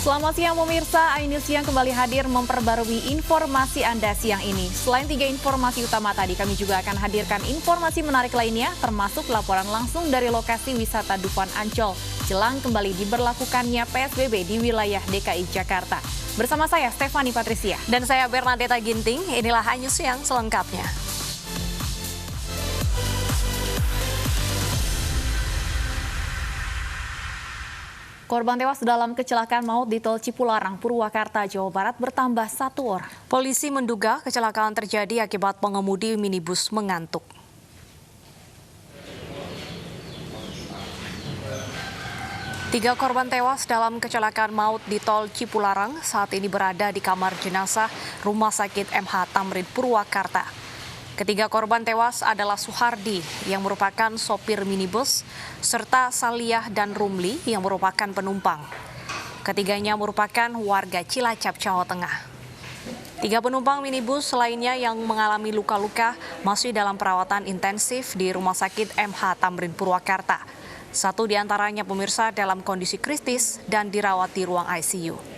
Selamat siang pemirsa, iNews Siang kembali hadir memperbarui informasi Anda siang ini. Selain 3 informasi utama tadi, kami juga akan hadirkan informasi menarik lainnya, termasuk laporan langsung dari lokasi wisata Dukuhan Ancol, jelang kembali diberlakukannya PSBB di wilayah DKI Jakarta. Bersama saya, Stefani Patricia. Dan saya, Bernadetta Ginting, inilah iNews Siang selengkapnya. Korban tewas dalam kecelakaan maut di Tol Cipularang, Purwakarta, Jawa Barat bertambah 1 orang. Polisi menduga kecelakaan terjadi akibat pengemudi minibus mengantuk. Tiga korban tewas dalam kecelakaan maut di Tol Cipularang saat ini berada di kamar jenazah Rumah Sakit MH Tamrin, Purwakarta. Ketiga korban tewas adalah Suhardi yang merupakan sopir minibus, serta Saliyah dan Rumli yang merupakan penumpang. Ketiganya merupakan warga Cilacap, Jawa Tengah. 3 penumpang minibus lainnya yang mengalami luka-luka masih dalam perawatan intensif di Rumah Sakit MH Tamrin, Purwakarta. 1 diantaranya pemirsa dalam kondisi kritis dan dirawat di ruang ICU.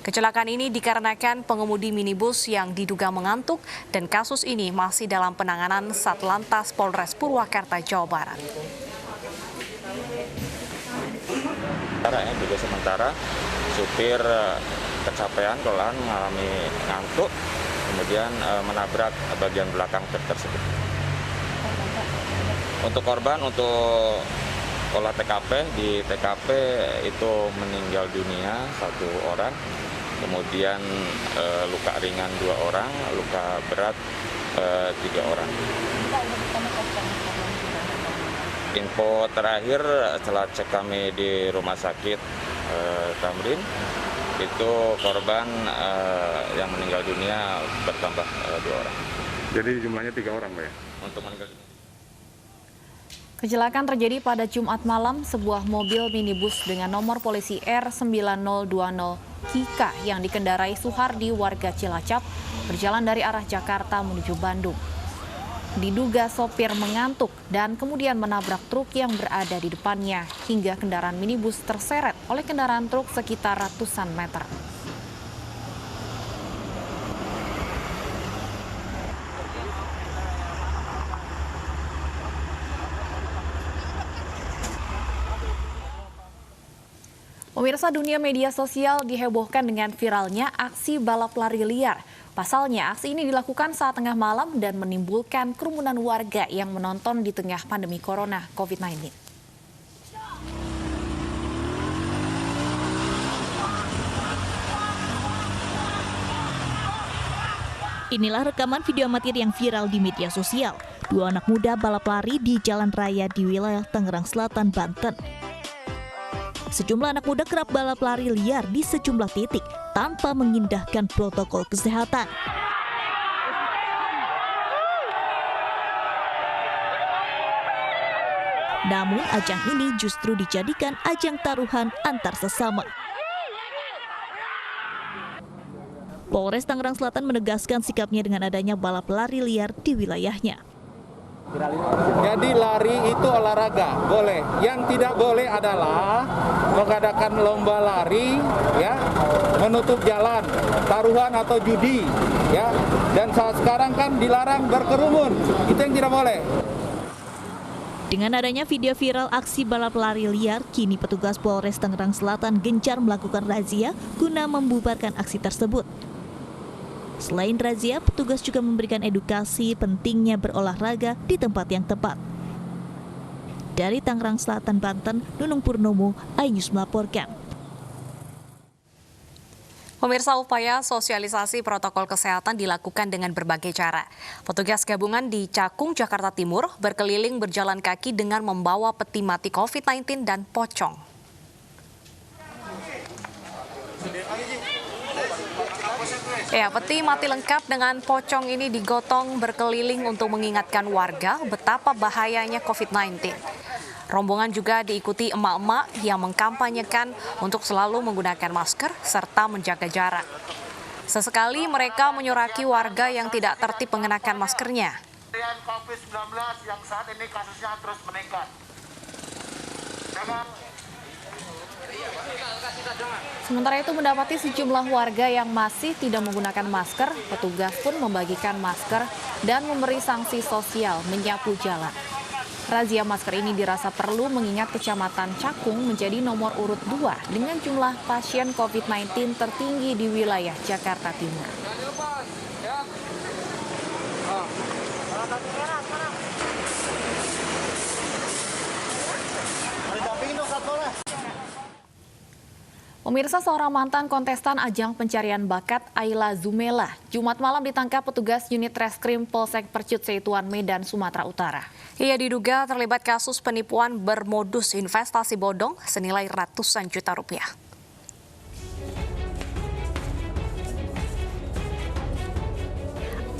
Kecelakaan ini dikarenakan pengemudi minibus yang diduga mengantuk dan kasus ini masih dalam penanganan Satlantas Polres Purwakarta, Jawa Barat. Juga sementara supir kecapean kelelahan mengalami ngantuk, kemudian menabrak bagian belakang truk tersebut. Untuk korban, untuk olah TKP, di TKP itu meninggal dunia 1 orang. Kemudian luka ringan 2 orang, luka berat 3 orang. Info terakhir setelah cek kami di rumah sakit Tamrin, itu korban yang meninggal dunia bertambah 2 orang. Jadi jumlahnya 3 orang, Pak ya? Untuk meninggal dunia. Kecelakaan terjadi pada Jumat malam, sebuah mobil minibus dengan nomor polisi R9020 Kika yang dikendarai Suhardi warga Cilacap berjalan dari arah Jakarta menuju Bandung. Diduga sopir mengantuk dan kemudian menabrak truk yang berada di depannya hingga kendaraan minibus terseret oleh kendaraan truk sekitar ratusan meter. Pemirsa, dunia media sosial dihebohkan dengan viralnya aksi balap lari liar. Pasalnya, aksi ini dilakukan saat tengah malam dan menimbulkan kerumunan warga yang menonton di tengah pandemi corona COVID-19. Inilah rekaman video amatir yang viral di media sosial. 2 anak muda balap lari di jalan raya di wilayah Tangerang Selatan, Banten. Sejumlah anak muda kerap balap lari liar di sejumlah titik tanpa mengindahkan protokol kesehatan. Namun ajang ini justru dijadikan ajang taruhan antar sesama. Polres Tangerang Selatan menegaskan sikapnya dengan adanya balap lari liar di wilayahnya. Jadi lari itu olahraga, boleh. Yang tidak boleh adalah mengadakan lomba lari, ya, menutup jalan, taruhan atau judi, ya. Dan saat sekarang kan dilarang berkerumun, itu yang tidak boleh. Dengan adanya video viral aksi balap lari liar, kini petugas Polres Tangerang Selatan gencar melakukan razia guna membubarkan aksi tersebut. Selain razia, petugas juga memberikan edukasi pentingnya berolahraga di tempat yang tepat. Dari Tangerang Selatan, Banten, Nunung Purnomo, iNews melaporkan. Pemirsa, upaya sosialisasi protokol kesehatan dilakukan dengan berbagai cara. Petugas gabungan di Cakung, Jakarta Timur berkeliling berjalan kaki dengan membawa peti mati COVID-19 dan pocong. Ya, peti mati lengkap dengan pocong ini digotong berkeliling untuk mengingatkan warga betapa bahayanya COVID-19. Rombongan juga diikuti emak-emak yang mengkampanyekan untuk selalu menggunakan masker serta menjaga jarak. Sesekali mereka menyoraki warga yang tidak tertib mengenakan maskernya. Varian COVID-19 yang saat ini kasusnya terus meningkat. Sementara itu mendapati sejumlah warga yang masih tidak menggunakan masker, petugas pun membagikan masker dan memberi sanksi sosial menyapu jalan. Razia masker ini dirasa perlu mengingat Kecamatan Cakung menjadi nomor urut 2 dengan jumlah pasien COVID-19 tertinggi di wilayah Jakarta Timur. Pemirsa, seorang mantan kontestan ajang pencarian bakat Ayla Zumela Jumat malam ditangkap petugas unit Reskrim Polsek Percut Seituan, Medan, Sumatera Utara. Ia diduga terlibat kasus penipuan bermodus investasi bodong senilai ratusan juta rupiah.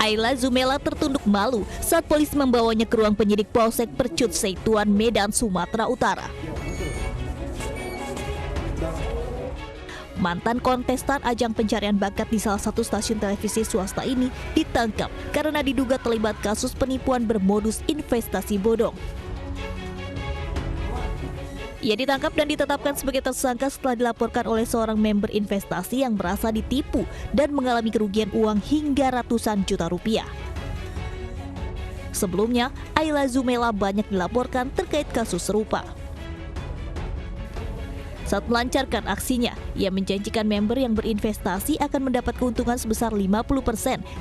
Ayla Zumela tertunduk malu saat polisi membawanya ke ruang penyidik Polsek Percut Seituan, Medan, Sumatera Utara. Mantan kontestan ajang pencarian bakat di salah satu stasiun televisi swasta ini ditangkap karena diduga terlibat kasus penipuan bermodus investasi bodong. Ia ditangkap dan ditetapkan sebagai tersangka setelah dilaporkan oleh seorang member investasi yang merasa ditipu dan mengalami kerugian uang hingga ratusan juta rupiah. Sebelumnya, Ayla Zumela banyak dilaporkan terkait kasus serupa. Saat melancarkan aksinya, ia menjanjikan member yang berinvestasi akan mendapat keuntungan sebesar 50%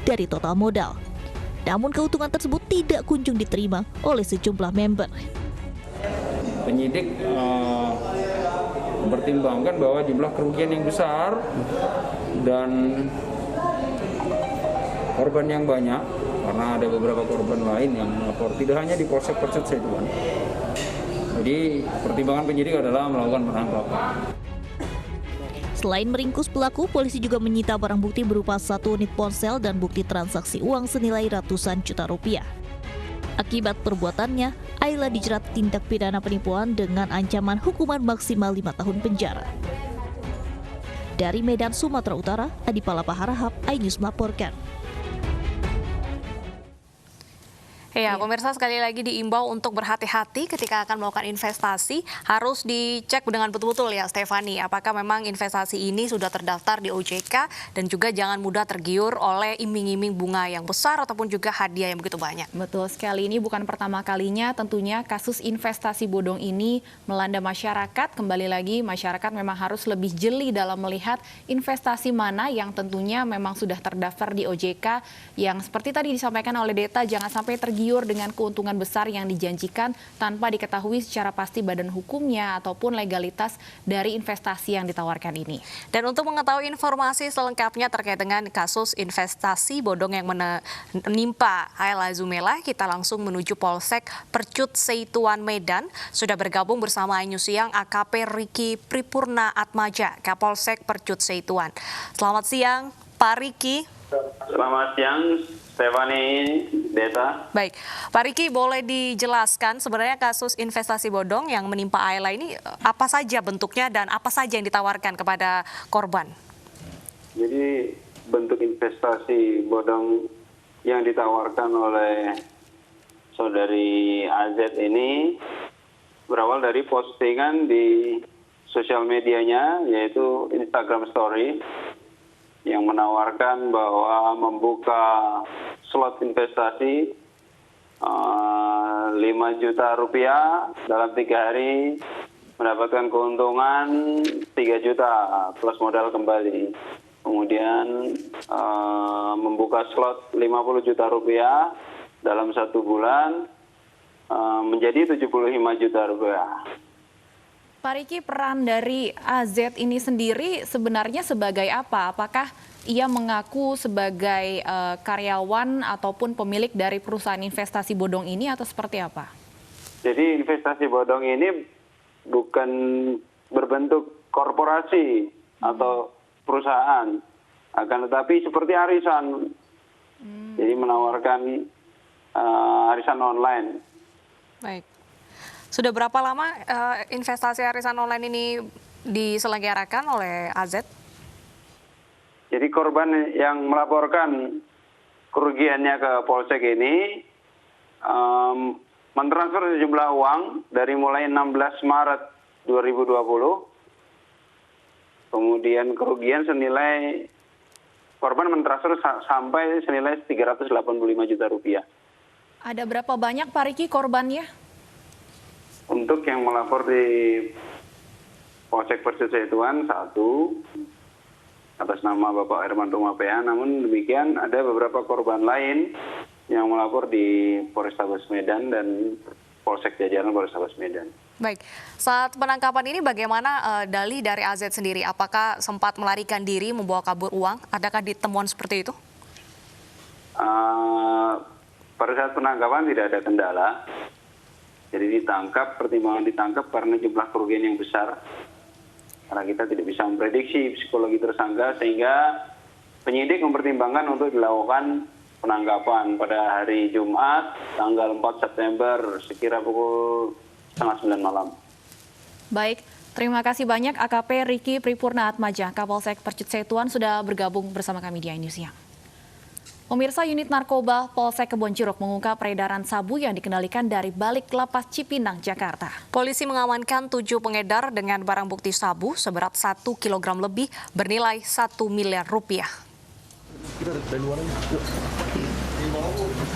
dari total modal. Namun keuntungan tersebut tidak kunjung diterima oleh sejumlah member. Penyidik mempertimbangkan bahwa jumlah kerugian yang besar dan korban yang banyak, karena ada beberapa korban lain yang melapor, tidak hanya di Polsek Percut Seituan. Jadi pertimbangan penyidik adalah melakukan penangkapan. Selain meringkus pelaku, polisi juga menyita barang bukti berupa 1 unit ponsel dan bukti transaksi uang senilai ratusan juta rupiah. Akibat perbuatannya, Ayla dijerat tindak pidana penipuan dengan ancaman hukuman maksimal 5 tahun penjara. Dari Medan, Sumatera Utara, Adi Palapa Harahap, iNews melaporkan. Ya, pemirsa, sekali lagi diimbau untuk berhati-hati ketika akan melakukan investasi. Harus dicek dengan betul-betul ya, Stefani, apakah memang investasi ini sudah terdaftar di OJK, dan juga jangan mudah tergiur oleh iming-iming bunga yang besar ataupun juga hadiah yang begitu banyak. Betul sekali, ini bukan pertama kalinya tentunya kasus investasi bodong ini melanda masyarakat. Kembali lagi, masyarakat memang harus lebih jeli dalam melihat investasi mana yang tentunya memang sudah terdaftar di OJK, yang seperti tadi disampaikan oleh Deta, jangan sampai tergiur dengan keuntungan besar yang dijanjikan tanpa diketahui secara pasti badan hukumnya ataupun legalitas dari investasi yang ditawarkan ini. Dan untuk mengetahui informasi selengkapnya terkait dengan kasus investasi bodong yang menimpa Ayla Zumela, kita langsung menuju Polsek Percut Seituan, Medan. Sudah bergabung bersama iNews Siang AKP Riki Pripurna Atmaja, Kapolsek Percut Seituan. Selamat siang, Pak Riki. Selamat siang, Stefani, Deta. Baik, Pak Riki, boleh dijelaskan sebenarnya kasus investasi bodong yang menimpa Ayla ini apa saja bentuknya dan apa saja yang ditawarkan kepada korban? Jadi bentuk investasi bodong yang ditawarkan oleh saudari AZ ini berawal dari postingan di sosial medianya, yaitu Instagram Story, yang menawarkan bahwa membuka slot investasi 5 juta rupiah dalam 3 hari mendapatkan keuntungan 3 juta plus modal kembali. Kemudian membuka slot 50 juta rupiah dalam 1 bulan menjadi 75 juta rupiah. Pak Riki, peran dari AZ ini sendiri sebenarnya sebagai apa? Apakah ia mengaku sebagai karyawan ataupun pemilik dari perusahaan investasi bodong ini atau seperti apa? Jadi investasi bodong ini bukan berbentuk korporasi atau perusahaan, akan tetapi seperti arisan. Jadi menawarkan arisan online. Baik. Sudah berapa lama investasi arisan online ini diselenggarakan oleh AZ? Jadi korban yang melaporkan kerugiannya ke Polsek ini mentransfer sejumlah uang dari mulai 16 Maret 2020 Kemudian kerugian senilai korban mentransfer sampai senilai 385 juta rupiah. Ada berapa banyak Pak Riki korbannya? Untuk yang melapor di Polsek Persetuan 1 atas nama Bapak Herman Rumapean, namun demikian ada beberapa korban lain yang melapor di Polrestabes Medan dan Polsek jajaran Polrestabes Medan. Baik, saat penangkapan ini bagaimana dalih dari AZ sendiri? Apakah sempat melarikan diri, membawa kabur uang? Adakah ditemuan seperti itu? Pada saat penangkapan tidak ada kendala. Jadi pertimbangan ditangkap karena jumlah kerugian yang besar. Karena kita tidak bisa memprediksi psikologi tersangka, sehingga penyidik mempertimbangkan untuk dilakukan penangkapan pada hari Jumat, tanggal 4 September, sekira pukul 8:30 malam. Baik, terima kasih banyak AKP Riki Pripurna Atmaja, Kapolsek Persetuan sudah bergabung bersama kami di iNews Siang. Pemirsa, unit narkoba Polsek Kebonjeruk mengungkap peredaran sabu yang dikendalikan dari balik lapas Cipinang, Jakarta. Polisi mengamankan 7 pengedar dengan barang bukti sabu seberat 1 kilogram lebih bernilai 1 miliar rupiah.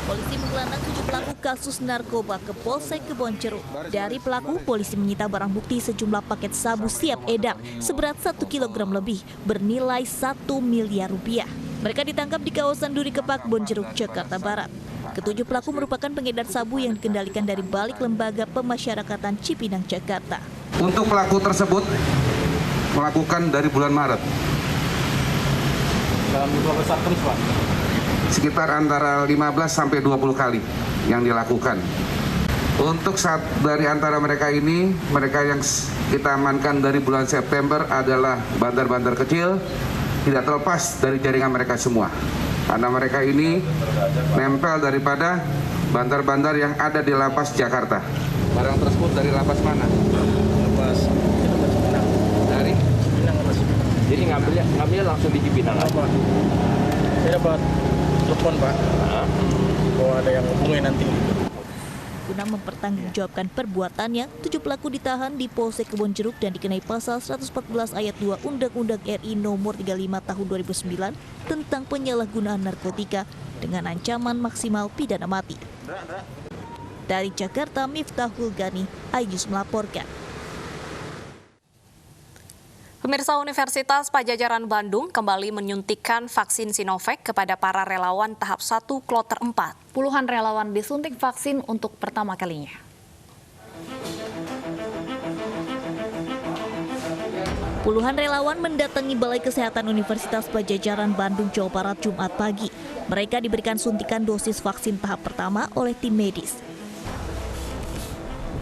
Polisi menggelandang 7 pelaku kasus narkoba ke Polsek Kebonjeruk. Dari pelaku, polisi menyita barang bukti sejumlah paket sabu siap edar seberat 1 kilogram lebih bernilai 1 miliar rupiah. Mereka ditangkap di kawasan Duri Kepak, Bonjeruk, Jakarta Barat. Ketujuh pelaku merupakan pengedar sabu yang dikendalikan dari balik lembaga pemasyarakatan Cipinang, Jakarta. Untuk pelaku tersebut melakukan dari bulan Maret. Dalam jumlah besar terus, Pak? Sekitar antara 15 sampai 20 kali yang dilakukan. Untuk dari antara mereka ini, mereka yang kita amankan dari bulan September adalah bandar-bandar kecil, tidak terlepas dari jaringan mereka semua. Karena mereka ini nempel daripada bandar-bandar yang ada di lapas Jakarta. Barang tersebut dari lapas mana? Lapas Cipinang. Dari? Cipinang, lapas Cipinang. Jadi ngambilnya langsung di Cipinang? Saya dapat telepon, Pak. Bahwa ada yang hubungi nanti. Guna mempertanggungjawabkan perbuatannya, 7 pelaku ditahan di Polsek Kebonjeruk dan dikenai pasal 114 ayat 2 Undang-Undang RI nomor 35 tahun 2009 tentang penyalahgunaan narkotika dengan ancaman maksimal pidana mati. Dari Jakarta, Miftahul Gani, iNews melaporkan. Pemirsa, Universitas Padjadjaran Bandung kembali menyuntikkan vaksin Sinovac kepada para relawan tahap 1 kloter 4. Puluhan relawan disuntik vaksin untuk pertama kalinya. Puluhan relawan mendatangi Balai Kesehatan Universitas Padjadjaran Bandung, Jawa Barat Jumat pagi. Mereka diberikan suntikan dosis vaksin tahap pertama oleh tim medis.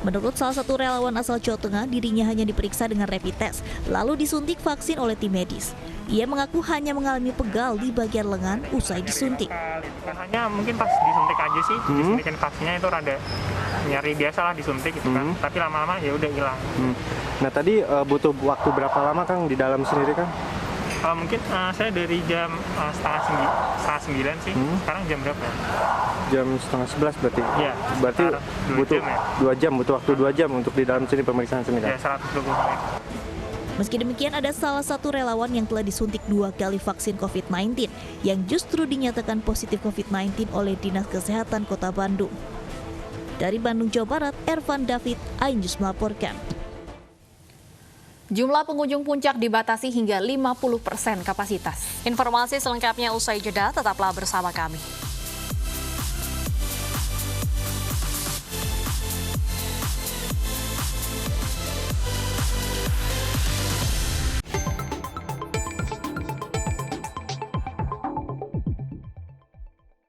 Menurut salah satu relawan asal Jawa Tengah, dirinya hanya diperiksa dengan rapid test, lalu disuntik vaksin oleh tim medis. Ia mengaku hanya mengalami pegal di bagian lengan usai disuntik. Hanya mungkin pas disuntik aja sih, disuntikin vaksinnya itu rada nyari biasa lah disuntik gitu kan, tapi lama-lama ya udah hilang. Nah tadi butuh waktu berapa lama Kang di dalam sendiri Kang? Mungkin saya dari jam setengah 9 sih, sekarang jam berapa ya? Jam setengah 11 berarti? Iya. Berarti butuh 2 jam, butuh waktu 2 jam untuk di dalam sini pemeriksaan sini kan? Ya, 120 menit. Meski demikian, ada salah satu relawan yang telah disuntik 2 kali vaksin COVID-19 yang justru dinyatakan positif COVID-19 oleh Dinas Kesehatan Kota Bandung. Dari Bandung, Jawa Barat, Ervan David, iNews melaporkan. Jumlah pengunjung puncak dibatasi hingga 50% kapasitas. Informasi selengkapnya usai jeda, tetaplah bersama kami.